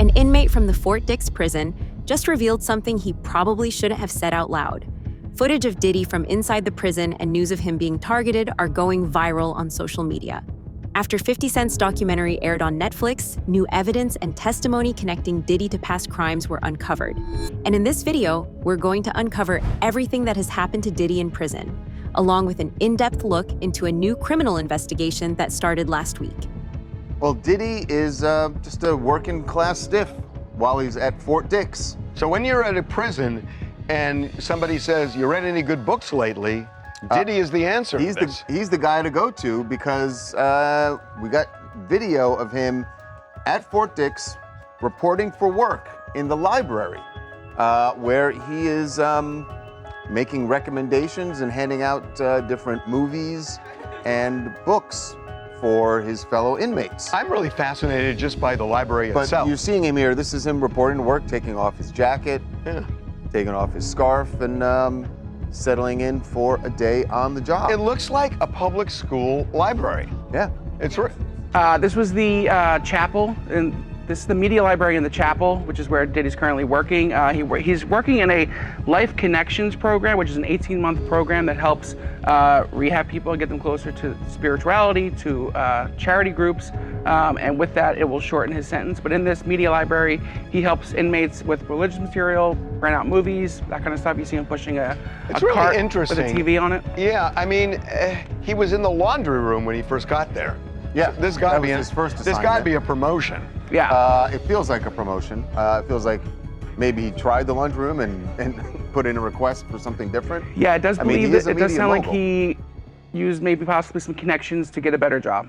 An inmate from the Fort Dix prison just revealed something he probably shouldn't have said out loud. Footage of Diddy from inside the prison and news of him being targeted are going viral on social media. After 50 Cent's documentary aired on Netflix, new evidence and testimony connecting Diddy to past crimes were uncovered. And in this video, we're going to uncover everything that has happened to Diddy in prison, along with an in-depth look into a new criminal investigation that started last week. Well, Diddy is just a working class stiff while he's at Fort Dix. So when you're at a prison and somebody says, you read any good books lately, Diddy is the answer. He's the guy to go to because we got video of him at Fort Dix reporting for work in the library, where he is making recommendations and handing out different movies and books for his fellow inmates. I'm really fascinated just by the library itself. But you're seeing him here. This is him reporting to work, taking off his jacket, taking off his scarf, and settling in for a day on the job. It looks like a public school library. Yeah. It's This was the chapel, and this is the media library in the chapel, which is where Diddy's currently working. He's working in a Life Connections program, which is an 18-month program that helps rehab people, get them closer to spirituality, to charity groups, and with that, it will shorten his sentence. But in this media library, he helps inmates with religious material, rent out movies, that kind of stuff. You see him pushing a really cart interesting with a TV on it. Yeah, I mean, he was in the laundry room when he first got there. Yeah, so this got to be his first assignment. This got to be a promotion. Yeah. It feels like a promotion. It feels like maybe he tried the lunchroom and put in a request for something different. Yeah, it does it does sound like mogul. he used maybe possibly some connections to get a better job.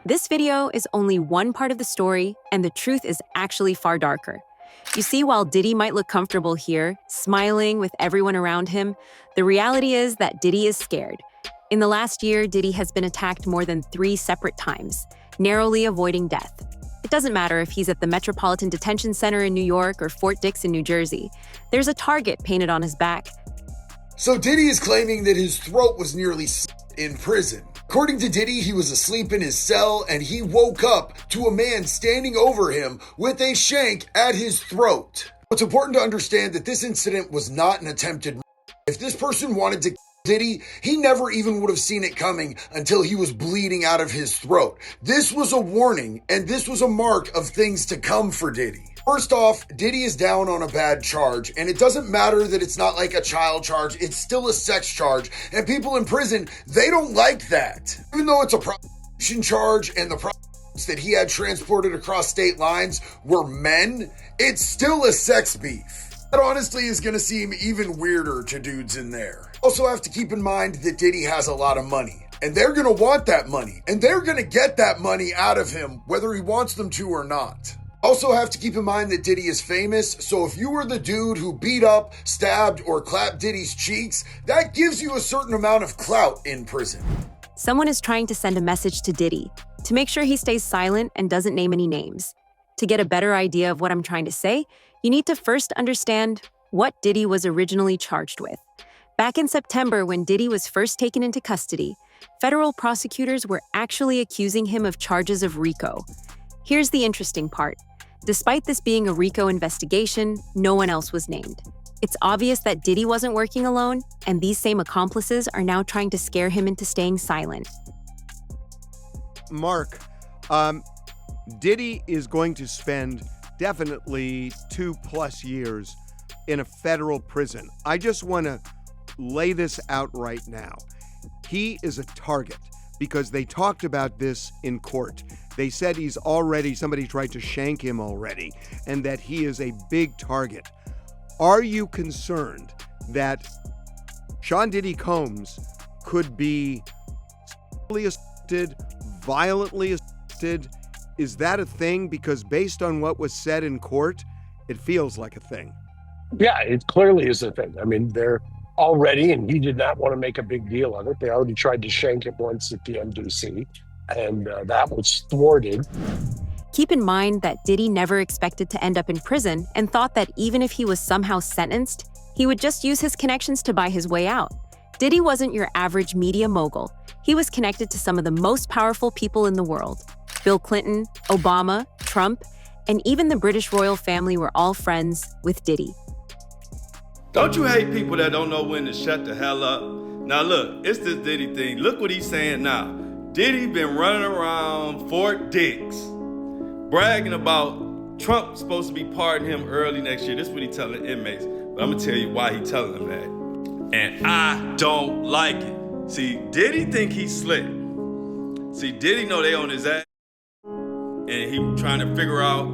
This video is only one part of the story, and the truth is actually far darker. You see, while Diddy might look comfortable here, smiling with everyone around him, the reality is that Diddy is scared. In the last year, Diddy has been attacked more than 3 separate times, narrowly avoiding death. It doesn't matter if he's at the Metropolitan Detention Center in New York or Fort Dix in New Jersey. There's a target painted on his back. So Diddy is claiming that his throat was nearly in prison. According to Diddy, he was asleep in his cell and he woke up to a man standing over him with a shank at his throat. It's important to understand that this incident was not an attempted murder. If this person wanted to Diddy, he never even would have seen it coming until he was bleeding out of his throat. This was a warning, and this was a mark of things to come for Diddy. First off, Diddy is down on a bad charge, and it doesn't matter that it's not like a child charge, it's still a sex charge, and people in prison, they don't like that. Even though it's a prostitution charge and the prostitutes that he had transported across state lines were men, it's still a sex beef. That honestly is going to seem even weirder to dudes in there. Also have to keep in mind that Diddy has a lot of money, and they're going to want that money, and they're going to get that money out of him, whether he wants them to or not. Also have to keep in mind that Diddy is famous, so if you were the dude who beat up, stabbed, or clapped Diddy's cheeks, that gives you a certain amount of clout in prison. Someone is trying to send a message to Diddy to make sure he stays silent and doesn't name any names. To get a better idea of what I'm trying to say, you need to first understand what Diddy was originally charged with. Back in September, when Diddy was first taken into custody, federal prosecutors were actually accusing him of charges of RICO. Here's the interesting part. Despite this being a RICO investigation, no one else was named. It's obvious that Diddy wasn't working alone, and these same accomplices are now trying to scare him into staying silent. Mark, Diddy is going to spend definitely 2+ years in a federal prison. I just want to lay this out right now. He is a target because they talked about this in court. They said somebody tried to shank him already, and that he is a big target. Are you concerned that Sean Diddy Combs could be assaulted, violently assaulted? Is that a thing? Because based on what was said in court, it feels like a thing. Yeah, it clearly is a thing. I mean, they're already, and he did not want to make a big deal of it. They already tried to shank him once at the MDC, and that was thwarted. Keep in mind that Diddy never expected to end up in prison and thought that even if he was somehow sentenced, he would just use his connections to buy his way out. Diddy wasn't your average media mogul. He was connected to some of the most powerful people in the world. Bill Clinton, Obama, Trump, And even the British royal family were all friends with Diddy. Don't you hate people that don't know when to shut the hell up? Now look, it's this Diddy thing. Look what he's saying now. Diddy been running around Fort Dix, bragging about Trump supposed to be pardoning him early next year. This is what he's telling the inmates. But I'm gonna tell you why he's telling them that. And I don't like it. See, Diddy think he's slick. See, Diddy know they on his ass. And he trying to figure out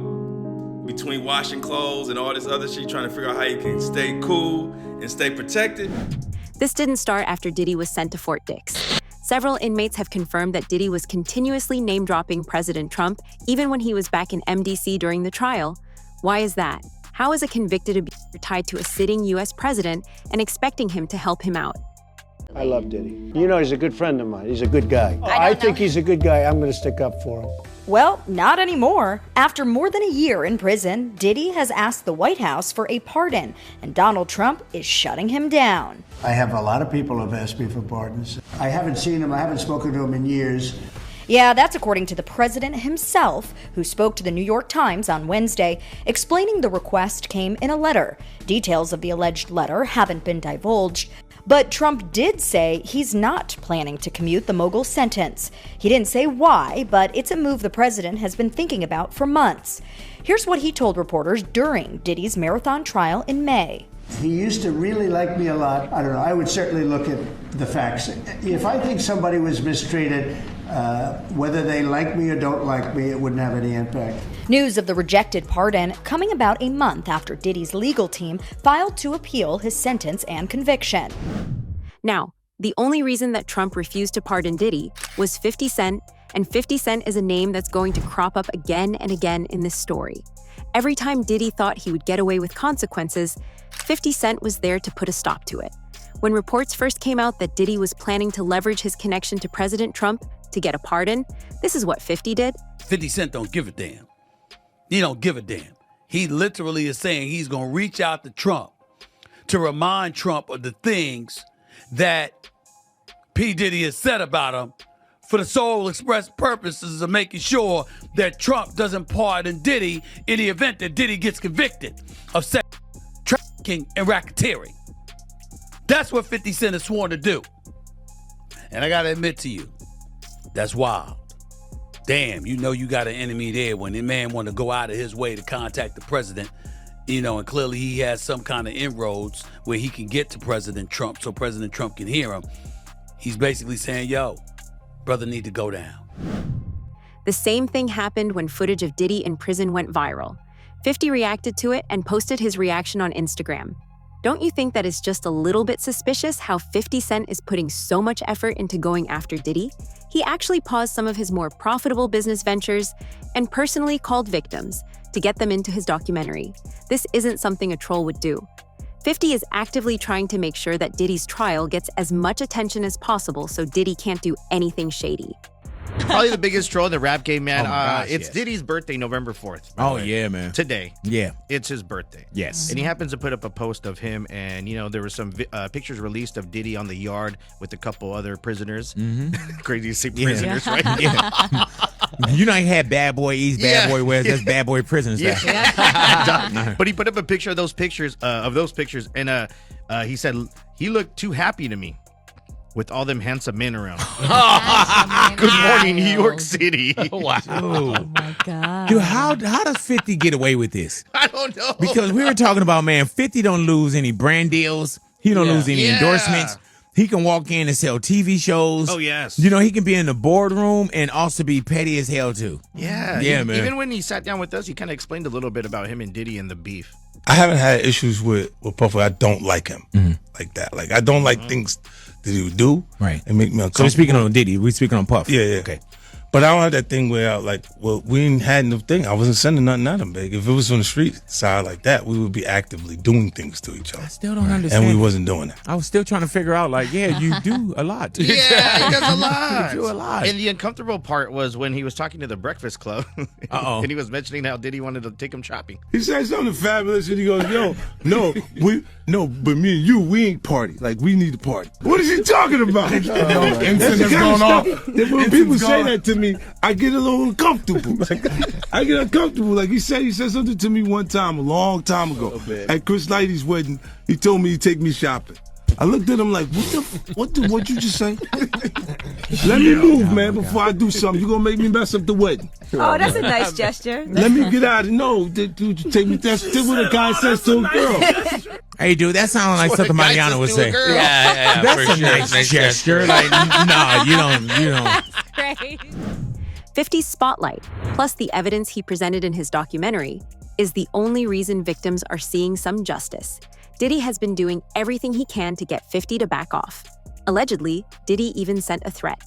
between washing clothes and all this other shit, trying to figure out how he can stay cool and stay protected. This didn't start after Diddy was sent to Fort Dix. Several inmates have confirmed that Diddy was continuously name-dropping President Trump, even when he was back in MDC during the trial. Why is that? How is a convicted abuser tied to a sitting U.S. president and expecting him to help him out? I love Diddy. You know, he's a good friend of mine. He's a good guy. I think he's a good guy. I'm going to stick up for him. Well, not anymore. After more than a year in prison, Diddy has asked the White House for a pardon, and Donald Trump is shutting him down. I have a lot of people who have asked me for pardons. I haven't seen him. I haven't spoken to him in years. Yeah, that's according to the president himself, who spoke to the New York Times on Wednesday, explaining the request came in a letter. Details of the alleged letter haven't been divulged. But Trump did say he's not planning to commute the mogul sentence. He didn't say why, but it's a move the president has been thinking about for months. Here's what he told reporters during Diddy's marathon trial in May. He used to really like me a lot. I don't know. I would certainly look at the facts. If I think somebody was mistreated, whether they like me or don't like me, it wouldn't have any impact. News of the rejected pardon coming about a month after Diddy's legal team filed to appeal his sentence and conviction. Now, the only reason that Trump refused to pardon Diddy was 50 Cent, and 50 Cent is a name that's going to crop up again and again in this story. Every time Diddy thought he would get away with consequences, 50 Cent was there to put a stop to it. When reports first came out that Diddy was planning to leverage his connection to President Trump to get a pardon, this is what 50 did. 50 Cent don't give a damn. He don't give a damn. He literally is saying he's going to reach out to Trump to remind Trump of the things that P. Diddy has said about him for the sole express purposes of making sure that Trump doesn't pardon Diddy in the event that Diddy gets convicted of sex trafficking and racketeering. That's what 50 Cent is sworn to do. And I got to admit to you, that's wild. Damn, you know you got an enemy there when the man want to go out of his way to contact the president, you know, and clearly he has some kind of inroads where he can get to President Trump so President Trump can hear him. He's basically saying, yo, brother need to go down. The same thing happened when footage of Diddy in prison went viral. 50 reacted to it and posted his reaction on Instagram. Don't you think that it's just a little bit suspicious how 50 Cent is putting so much effort into going after Diddy? He actually paused some of his more profitable business ventures and personally called victims to get them into his documentary. This isn't something a troll would do. 50 is actively trying to make sure that Diddy's trial gets as much attention as possible so Diddy can't do anything shady. Probably the biggest troll in the rap game, man. Oh my gosh, it's yes. Diddy's birthday, November 4th. Oh, yeah, man. Today. Yeah. It's his birthday. Yes. And he happens to put up a post of him, and, you know, there were some pictures released of Diddy on the yard with a couple other prisoners. Mm-hmm. Crazy to say prisoners, right? Yeah. You know, he had Bad Boy East, Bad Boy West. That's Bad Boy Prisons. Yeah. But he put up a picture of those pictures, and he said he looked too happy to me with all them handsome men around. Good morning, New York City. Wow. Oh my God. Dude, how does 50 get away with this? I don't know. Because we were talking about, man, 50 don't lose any brand deals. He don't lose any endorsements. He can walk in and sell TV shows. Oh, yes. You know, he can be in the boardroom and also be petty as hell, too. Yeah. Yeah, man. Even when he sat down with us, he kind of explained a little bit about him and Diddy and the beef. I haven't had issues with Puffy. I don't like him like that. Like, I don't like things that he would do and make me uncomfortable. So we're speaking on Diddy. We're speaking on Puff. Yeah, yeah. Okay. But I don't have that thing where, we ain't had no thing. I wasn't sending nothing at him, big. If it was on the street side like that, we would be actively doing things to each other. I still don't understand. And we wasn't doing that. I was still trying to figure out, you do a lot. Yeah, he does a lot. You do a lot. And the uncomfortable part was when he was talking to the Breakfast Club. Uh-oh. And he was mentioning how Diddy wanted to take him shopping. He said something fabulous, and he goes, "Yo, but me and you, we ain't party. Like, we need to party." What is he talking about? Incense going off. When people say that to me, I get a little uncomfortable. I get uncomfortable. Like he said something to me one time, a long time ago, at Chris Lighty's wedding. He told me to take me shopping. I looked at him like, what'd you just say? Let me move, man, before I do something. You're gonna make me mess up the wedding. Oh, that's a nice gesture. Let me get out of no, dude, take me. That's what a guy says to a girl. Hey, dude, that sounds like something Mariana would say. Yeah, That's a nice gesture. Like, no, you don't. Great. 50's spotlight, plus the evidence he presented in his documentary, is the only reason victims are seeing some justice. Diddy has been doing everything he can to get 50 to back off. Allegedly, Diddy even sent a threat.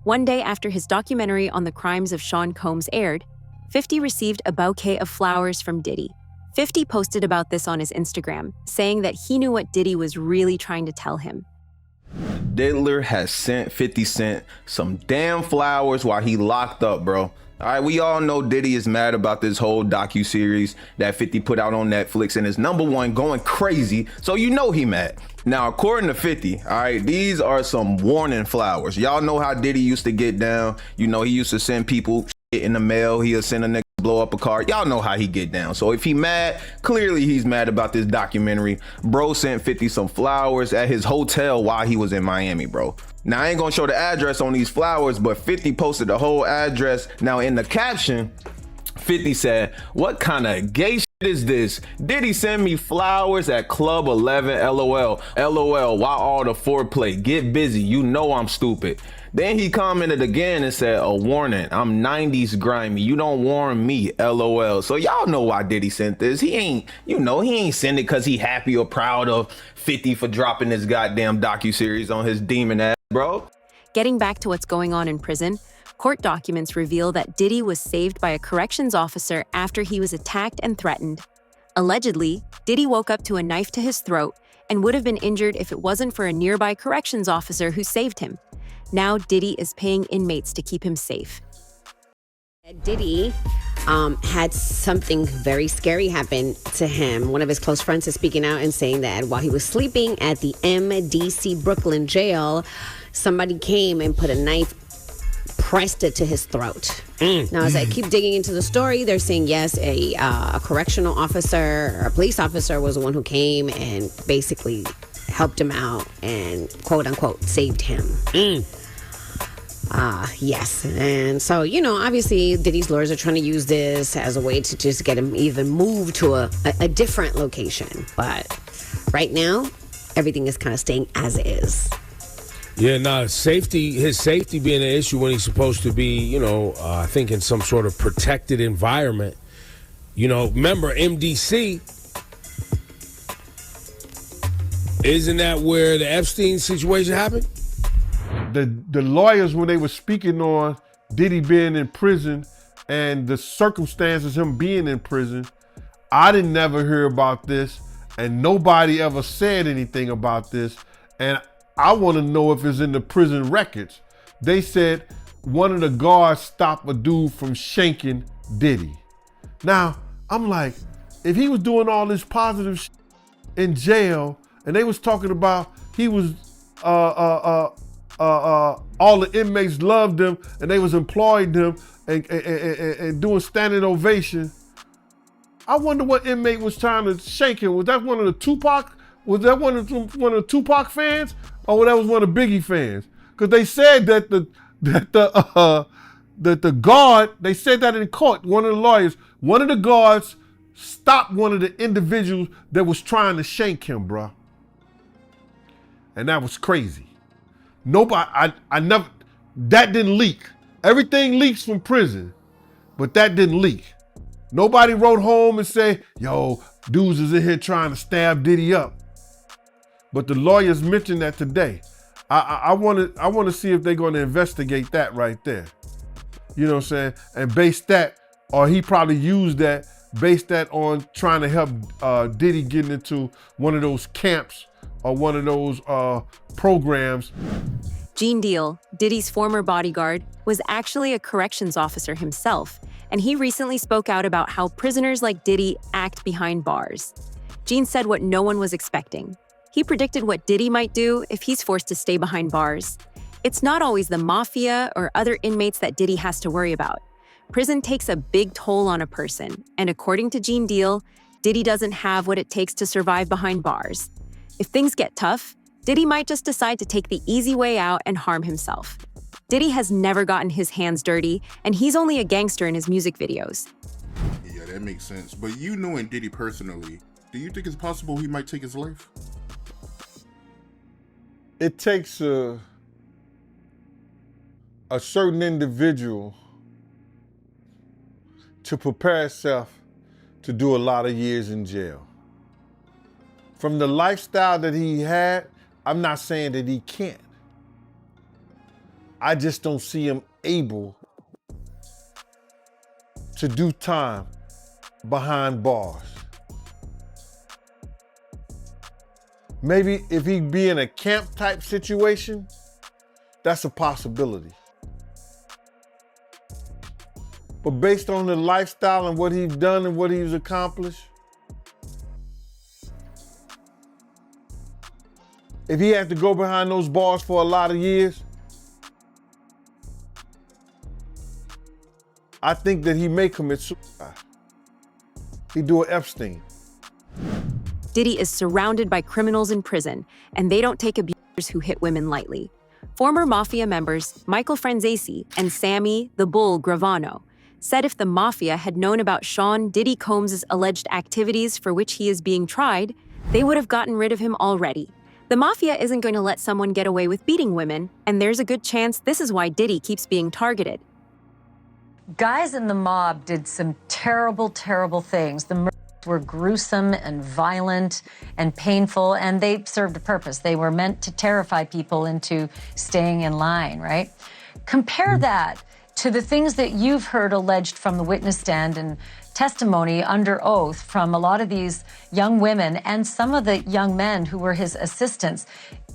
One day after his documentary on the crimes of Sean Combs aired, 50 received a bouquet of flowers from Diddy. 50 posted about this on his Instagram, saying that he knew what Diddy was really trying to tell him. Diddler has sent 50 Cent some damn flowers while he locked up, bro. All right, we all know Diddy is mad about this whole docu-series that 50 put out on Netflix and is #1 going crazy, so you know he mad. Now, according to 50, all right, these are some warning flowers. Y'all know how Diddy used to get down. You know, he used to send people shit in the mail. He'll send a nigga blow up a car. Y'all know how he get down. So if he mad, clearly he's mad about this documentary. Bro sent 50 some flowers at his hotel while he was in Miami, bro. Now, I ain't gonna show the address on these flowers, but 50 posted the whole address. Now, in the caption, 50 said, "What kind of gay shit is this? Diddy send me flowers at Club 11, LOL. LOL, why all the foreplay? Get busy, you know I'm stupid." Then he commented again and said, "A warning, I'm 90s grimy. You don't warn me, LOL." So y'all know why Diddy sent this. He ain't send it because he happy or proud of 50 for dropping this goddamn docuseries on his demon ass, bro. Getting back to what's going on in prison, court documents reveal that Diddy was saved by a corrections officer after he was attacked and threatened. Allegedly, Diddy woke up to a knife to his throat and would have been injured if it wasn't for a nearby corrections officer who saved him. Now Diddy is paying inmates to keep him safe. Diddy had something very scary happen to him. One of his close friends is speaking out and saying that while he was sleeping at the MDC Brooklyn jail, somebody came and put a knife, pressed it to his throat. Now, as I keep digging into the story, they're saying yes, a correctional officer or a police officer was the one who came and basically helped him out and quote unquote saved him. Yes. And so, obviously Diddy's lawyers are trying to use this as a way to just get him even moved to a different location. But right now, everything is kind of staying as is. Yeah, his safety being an issue when he's supposed to be, I think in some sort of protected environment. Remember MDC, isn't that where the Epstein situation happened? The lawyers, when they were speaking on Diddy being in prison and the circumstances him being in prison, I didn't never hear about this, and nobody ever said anything about this. And I want to know if it's in the prison records. They said one of the guards stopped a dude from shanking Diddy. Now, I'm like, if he was doing all this positive shit in jail, and they was talking about he was all the inmates loved him and they was employing him and doing standing ovation. I wonder what inmate was trying to shake him. Was that one of the Tupac? Was that one of the Tupac fans, or that was one of Biggie fans? Because they said that the guard, they said that in court. One of the lawyers, one of the guards stopped one of the individuals that was trying to shank him, bro. And that was crazy. Nobody, I never, that didn't leak. Everything leaks from prison, but that didn't leak. Nobody wrote home and said, "Yo, dudes is in here trying to stab Diddy up." But the lawyers mentioned that today. I want to see if they're going to investigate that right there. You know what I'm saying? And base that, or he probably used that, base that on trying to help Diddy getting into one of those camps or one of those programs. Gene Deal, Diddy's former bodyguard, was actually a corrections officer himself, and he recently spoke out about how prisoners like Diddy act behind bars. Gene said what no one was expecting. He predicted what Diddy might do if he's forced to stay behind bars. It's not always the mafia or other inmates that Diddy has to worry about. Prison takes a big toll on a person, and according to Gene Deal, Diddy doesn't have what it takes to survive behind bars. If things get tough, Diddy might just decide to take the easy way out and harm himself. Diddy has never gotten his hands dirty, and he's only a gangster in his music videos. Yeah, that makes sense. But you knowing Diddy personally, do you think it's possible he might take his life? It takes a certain individual to prepare himself to do a lot of years in jail. From the lifestyle that he had, I'm not saying that he can't. I just don't see him able to do time behind bars. Maybe if he be in a camp type situation, that's a possibility. But based on the lifestyle and what he's done and what he's accomplished, if he had to go behind those bars for a lot of years, I think that he may commit suicide. He'd do an Epstein. Diddy is surrounded by criminals in prison, and they don't take abusers who hit women lightly. Former Mafia members Michael Franzese and Sammy the Bull Gravano said if the Mafia had known about Sean Diddy Combs' alleged activities for which he is being tried, they would have gotten rid of him already. The Mafia isn't going to let someone get away with beating women, and there's a good chance this is why Diddy keeps being targeted. Guys in the mob did some terrible, terrible things. The murders were gruesome and violent and painful, and they served a purpose. They were meant to terrify people into staying in line, right? Compare that to the things that you've heard alleged from the witness stand and testimony under oath from a lot of these young women and some of the young men who were his assistants.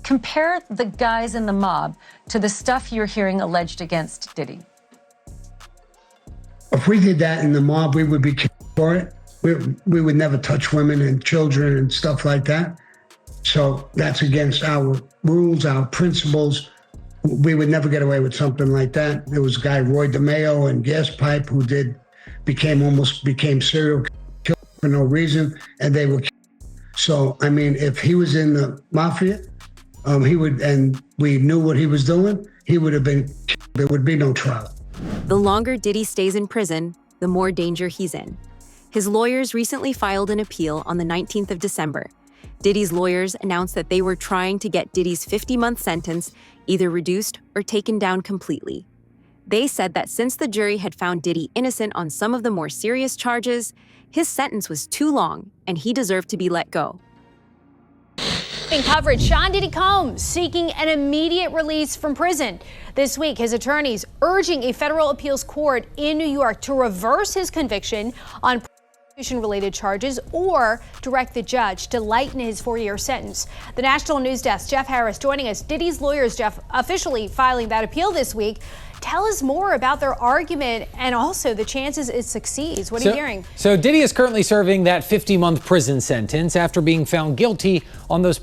Compare the guys in the mob to the stuff you're hearing alleged against Diddy. If we did that in the mob, we would be killed for it. We would never touch women and children and stuff like that. So that's against our rules, our principles. We would never get away with something like that. There was a guy, Roy DeMeo and Gas Pipe, who became serial killer for no reason, and they were killed. So, I mean, if he was in the Mafia, and we knew what he was doing, he would have been killed. There would be no trial. The longer Diddy stays in prison, the more danger he's in. His lawyers recently filed an appeal on the 19th of December. Diddy's lawyers announced that they were trying to get Diddy's 50-month sentence either reduced or taken down completely. They said that since the jury had found Diddy innocent on some of the more serious charges, his sentence was too long and he deserved to be let go. In coverage, Sean Diddy Combs seeking an immediate release from prison. This week, his attorneys urging a federal appeals court in New York to reverse his conviction on prostitution-related charges or direct the judge to lighten his 4-year sentence. The National News Desk, Jeff Harris, joining us. Diddy's lawyers, Jeff, officially filing that appeal this week. Tell us more about their argument and also the chances it succeeds. What are you hearing? So Diddy is currently serving that 50-month prison sentence after being found guilty on those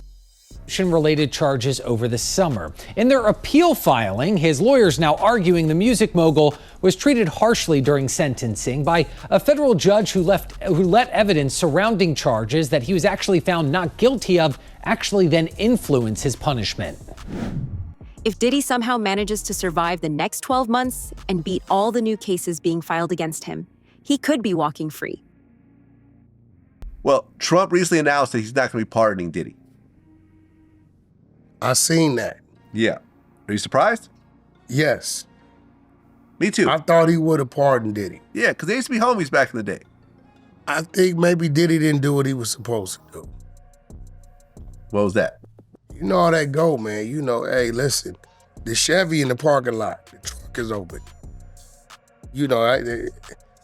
related charges over the summer. In their appeal filing, his lawyers now arguing the music mogul was treated harshly during sentencing by a federal judge who let evidence surrounding charges that he was actually found not guilty of actually then influence his punishment. If Diddy somehow manages to survive the next 12 months and beat all the new cases being filed against him, he could be walking free. Well, Trump recently announced that he's not going to be pardoning Diddy. I seen that. Yeah. Are you surprised? Yes. Me too. I thought he would have pardoned Diddy. Yeah, because they used to be homies back in the day. I think maybe Diddy didn't do what he was supposed to do. What was that? You know how that go, man. You know, hey, listen, the Chevy in the parking lot, the truck is open. You know,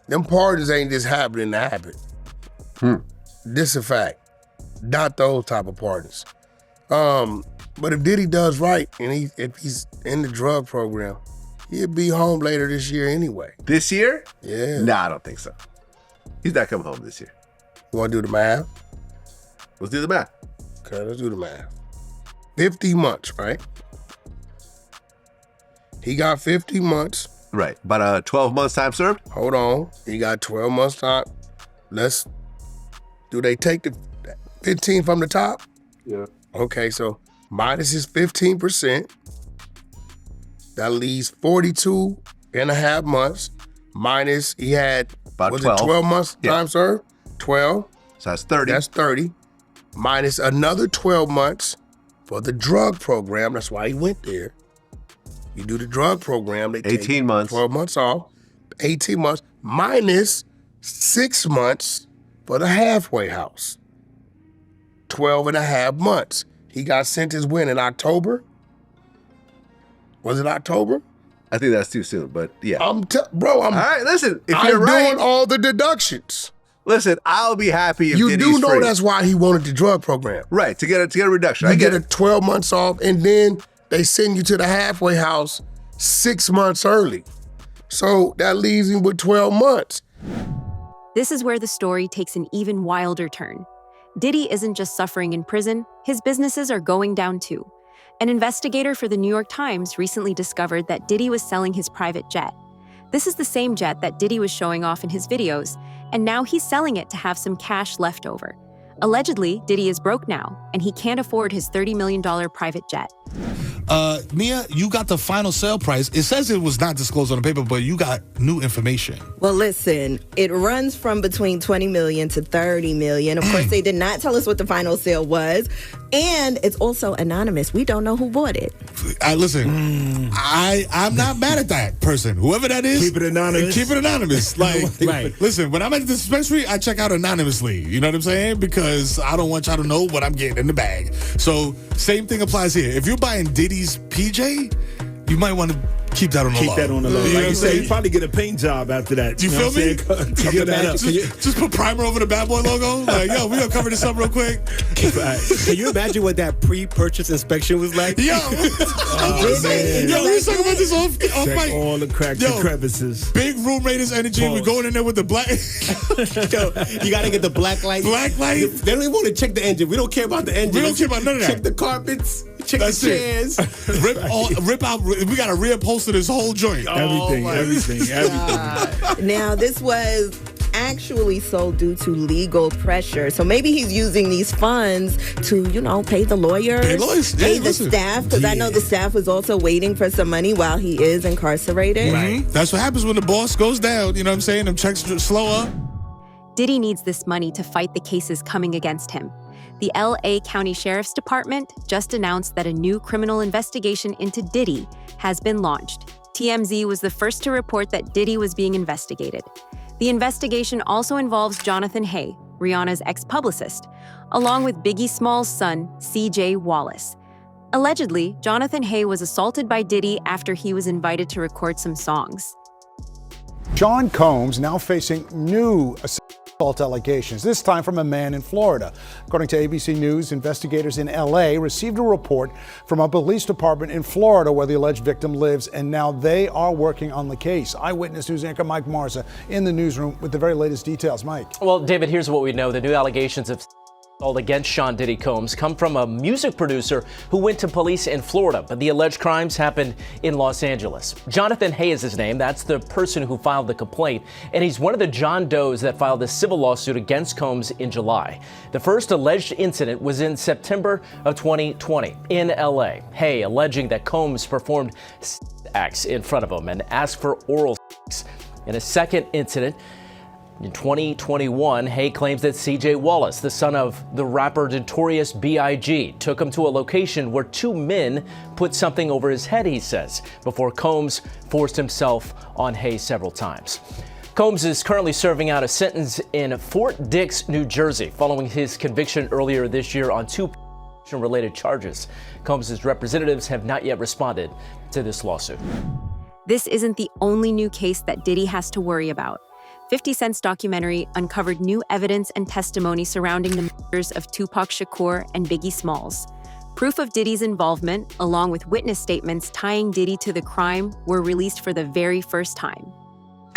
them pardons ain't just happening to happen. This a fact. Not those type of pardons. But if Diddy does right, and if he's in the drug program, he'll be home later this year anyway. This year? Yeah. Nah, I don't think so. He's not coming home this year. You want to do the math? Let's do the math. Okay, let's do the math. 50 months, right? He got 50 months. Right. About 12 months time served? Hold on. He got 12 months time. Do they take the 15 from the top? Yeah. Okay, so minus his 15%. That leaves 42 and a half months. Minus, he had, about was 12. it 12 months time served? 12. So that's 30. That's 30. Minus another 12 months for the drug program. That's why he went there. You do the drug program. They 18 take months. 12 months off. 18 months minus 6 months for the halfway house. 12 and a half months. He got sentenced when? In October? Was it October? I think that's too soon, but yeah. All right, listen, if I'm you're right. doing all the deductions. Listen, I'll be happy if you Diddy's do know free. that's why he wanted the drug program. Right, to get a reduction. You I get get it. 12 months off, and then they send you to the halfway house 6 months early. So that leaves him with 12 months. This is where the story takes an even wilder turn. Diddy isn't just suffering in prison, his businesses are going down too. An investigator for the New York Times recently discovered that Diddy was selling his private jet. This is the same jet that Diddy was showing off in his videos, and now he's selling it to have some cash left over. Allegedly, Diddy is broke now, and he can't afford his $30 million private jet. Mia, you got the final sale price. It says it was not disclosed on the paper, but you got new information. Well, listen, it runs from between $20 million to $30 million. Of course, they did not tell us what the final sale was. And it's also anonymous. We don't know who bought it. Listen, I'm not mad at that person. Whoever that is. Keep it anonymous. Keep it anonymous. Like, right. Listen, when I'm at the dispensary, I check out anonymously. You know what I'm saying? Because I don't want y'all to know what I'm getting in the bag. So, same thing applies here. If you're buying Diddy's PJ, you might want to keep that on the low. Keep that on the low. Like you say, you probably get a paint job after that. You feel me? Cover that up. Just put primer over the Bad Boy logo. Like, yo, we gonna cover this up real quick. Can you imagine what that pre-purchase inspection was like? Yo, man. Yo, we was talking about this off Check mic. all the cracks and crevices. Big Room Raiders energy. Pause. We're going in there with the black. Yo, you gotta get the black light. Black light. They don't even want to check the engine. We don't care about the engine. We don't care about none of that. Check the carpets. Check That's the chairs. Rip out. We gotta reupholster this whole joint. Everything. Now, this was actually sold due to legal pressure. So maybe he's using these funds to, pay the lawyers, pay the staff, because I know the staff was also waiting for some money while he is incarcerated. Right. That's what happens when the boss goes down. You know what I'm saying? Them checks slow up. Diddy needs this money to fight the cases coming against him. The LA County Sheriff's Department just announced that a new criminal investigation into Diddy has been launched. TMZ was the first to report that Diddy was being investigated. The investigation also involves Jonathan Hay, Rihanna's ex-publicist, along with Biggie Smalls' son, CJ Wallace. Allegedly, Jonathan Hay was assaulted by Diddy after he was invited to record some songs. Sean Combs now facing new assault allegations, this time from a man in Florida. According to ABC News, investigators in LA received a report from a police department in Florida where the alleged victim lives, and now they are working on the case. Eyewitness News anchor Mike Marza in the newsroom with the very latest details. Mike. Well, David, here's what we know. The new allegations of assault against Sean Diddy Combs come from a music producer who went to police in Florida, but the alleged crimes happened in Los Angeles. Jonathan Hay is his name. That's the person who filed the complaint, and he's one of the John Does that filed a civil lawsuit against Combs in July. The first alleged incident was in September of 2020 in LA. Hay alleging that Combs performed acts in front of him and asked for oral sex. In a second incident, in 2021, Hay claims that CJ Wallace, the son of the rapper Notorious B.I.G., took him to a location where two men put something over his head, he says, before Combs forced himself on Hay several times. Combs is currently serving out a sentence in Fort Dix, New Jersey, following his conviction earlier this year on two related charges. Combs' representatives have not yet responded to this lawsuit. This isn't the only new case that Diddy has to worry about. 50 Cent's documentary uncovered new evidence and testimony surrounding the murders of Tupac Shakur and Biggie Smalls. Proof of Diddy's involvement, along with witness statements tying Diddy to the crime, were released for the very first time.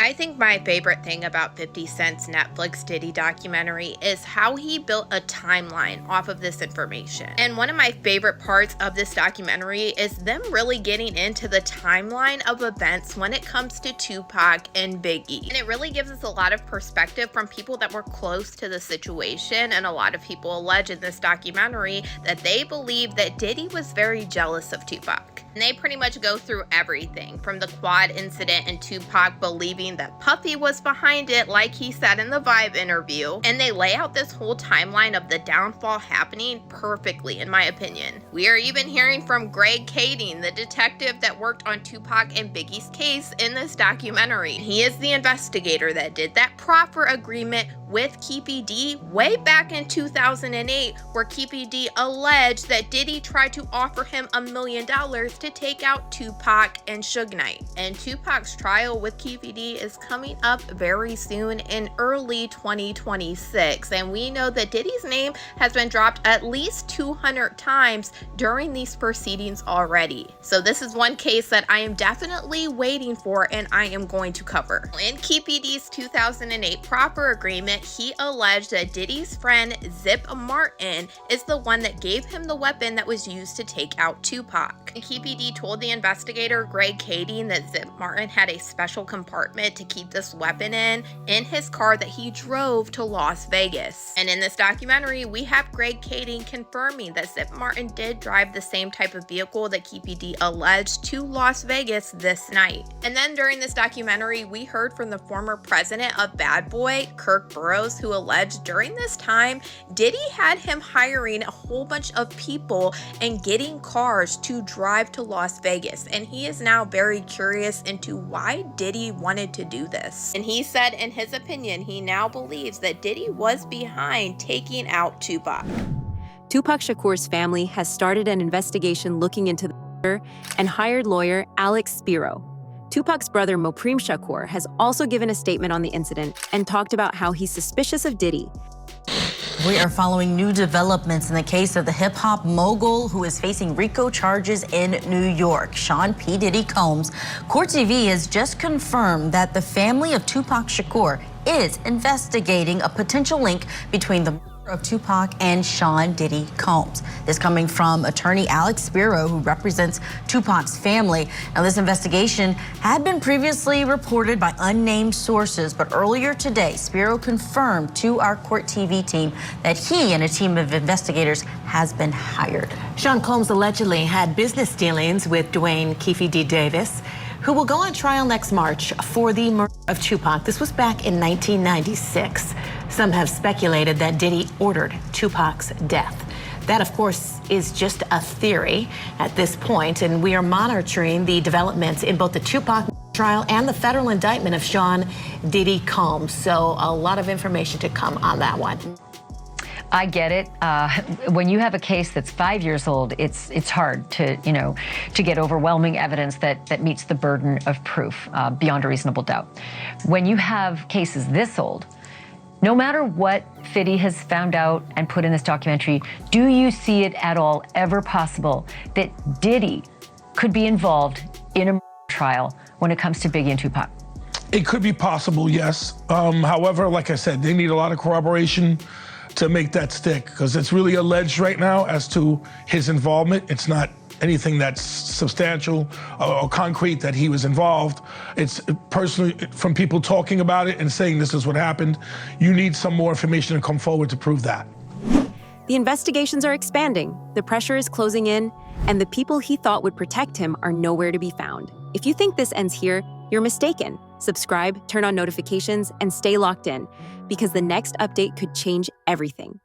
I think my favorite thing about 50 Cent's Netflix Diddy documentary is how he built a timeline off of this information. And one of my favorite parts of this documentary is them really getting into the timeline of events when it comes to Tupac and Biggie. And it really gives us a lot of perspective from people that were close to the situation, and a lot of people allege in this documentary that they believe that Diddy was very jealous of Tupac. And they pretty much go through everything from the quad incident and Tupac believing that Puffy was behind it, like he said in the Vibe interview. And they lay out this whole timeline of the downfall happening perfectly, in my opinion. We are even hearing from Greg Kading, the detective that worked on Tupac and Biggie's case in this documentary. He is the investigator that did that proffer agreement with Keefe D way back in 2008, where Keefe D alleged that Diddy tried to offer him $1 million to take out Tupac and Suge Knight. And Tupac's trial with Keefe D is coming up very soon in early 2026, and we know that Diddy's name has been dropped at least 200 times during these proceedings already. So this is one case that I am definitely waiting for and I am going to cover. In Keefe D's 2008 proffer agreement, he alleged that Diddy's friend Zip Martin is the one that gave him the weapon that was used to take out Tupac. And Keefe D told the investigator Greg Kading that Zip Martin had a special compartment to keep this weapon in his car that he drove to Las Vegas. And in this documentary, we have Greg Kading confirming that Zip Martin did drive the same type of vehicle that Keefe D alleged to Las Vegas this night. And then during this documentary, we heard from the former president of Bad Boy, Kirk Burroughs, who alleged during this time, Diddy had him hiring a whole bunch of people and getting cars to drive to Las Vegas. And he is now very curious into why Diddy wanted to do this. And he said in his opinion, he now believes that Diddy was behind taking out Tupac. Tupac Shakur's family has started an investigation looking into the murder and hired lawyer Alex Spiro. Tupac's brother Mopreme Shakur has also given a statement on the incident and talked about how he's suspicious of Diddy. We are following new developments in the case of the hip-hop mogul who is facing RICO charges in New York. Sean P. Diddy Combs. Court TV has just confirmed that the family of Tupac Shakur is investigating a potential link between the murder of Tupac and Sean Diddy Combs. This coming from attorney Alex Spiro, who represents Tupac's family. Now, this investigation had been previously reported by unnamed sources, but earlier today, Spiro confirmed to our Court TV team that he and a team of investigators has been hired. Sean Combs allegedly had business dealings with Dwayne Keefe D. Davis, who will go on trial next March for the murder of Tupac. This was back in 1996. Some have speculated that Diddy ordered Tupac's death. That, of course, is just a theory at this point, and we are monitoring the developments in both the Tupac trial and the federal indictment of Sean Diddy Combs. So a lot of information to come on that one. I get it. When you have a case that's 5 years old, it's hard to get overwhelming evidence that meets the burden of proof beyond a reasonable doubt. When you have cases this old, no matter what Fiddy has found out and put in this documentary, do you see it at all ever possible that Diddy could be involved in a trial when it comes to Biggie and Tupac? It could be possible, yes. However, like I said, they need a lot of corroboration to make that stick, because it's really alleged right now as to his involvement. It's not anything that's substantial or concrete that he was involved. It's personally from people talking about it and saying this is what happened. You need some more information to come forward to prove that. The investigations are expanding, the pressure is closing in, and the people he thought would protect him are nowhere to be found. If you think this ends here, you're mistaken. Subscribe, turn on notifications, and stay locked in, because the next update could change everything.